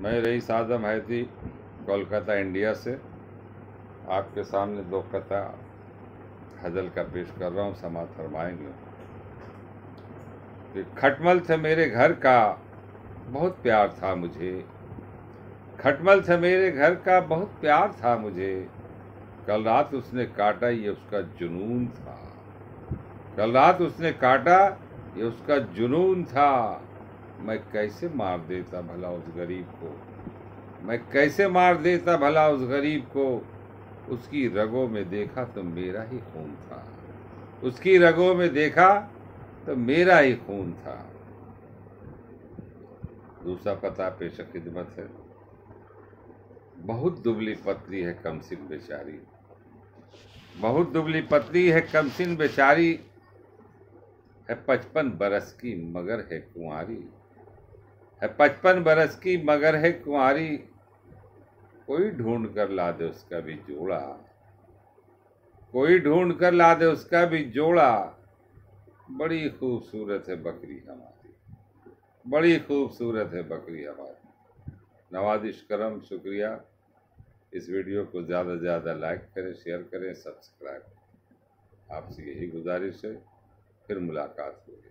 मैं रईस आज़म हैदी कोलकाता इंडिया से आपके सामने दो कथा हज़ल का पेश कर रहा हूँ। समाअत फरमाएंगे कि खटमल से मेरे घर का बहुत प्यार था मुझे, खटमल से मेरे घर का बहुत प्यार था मुझे। कल रात उसने काटा ये उसका जुनून था, कल रात उसने काटा ये उसका जुनून था। मैं कैसे मार देता भला उस गरीब को, मैं कैसे मार देता भला उस गरीब को। उसकी रगों में देखा तो मेरा ही खून था, उसकी रगों में देखा तो मेरा ही खून था। दूसरा पता पेश खिदमत है। बहुत दुबली पतली है कमसिन बेचारी, बहुत दुबली पतली है कमसिन बेचारी। है 55 बरस की मगर है कुंवारी, है 55 बरस की मगर है कुंवारी। कोई ढूंढ कर ला दे उसका भी जोड़ा, कोई ढूंढ कर ला दे उसका भी जोड़ा। बड़ी खूबसूरत है बकरी हमारी, बड़ी खूबसूरत है बकरी हमारी। नवाजिश करम, शुक्रिया। इस वीडियो को ज़्यादा से ज़्यादा लाइक करें, शेयर करें, सब्सक्राइब करें। आपसे यही गुजारिश है। फिर मुलाकात होगी।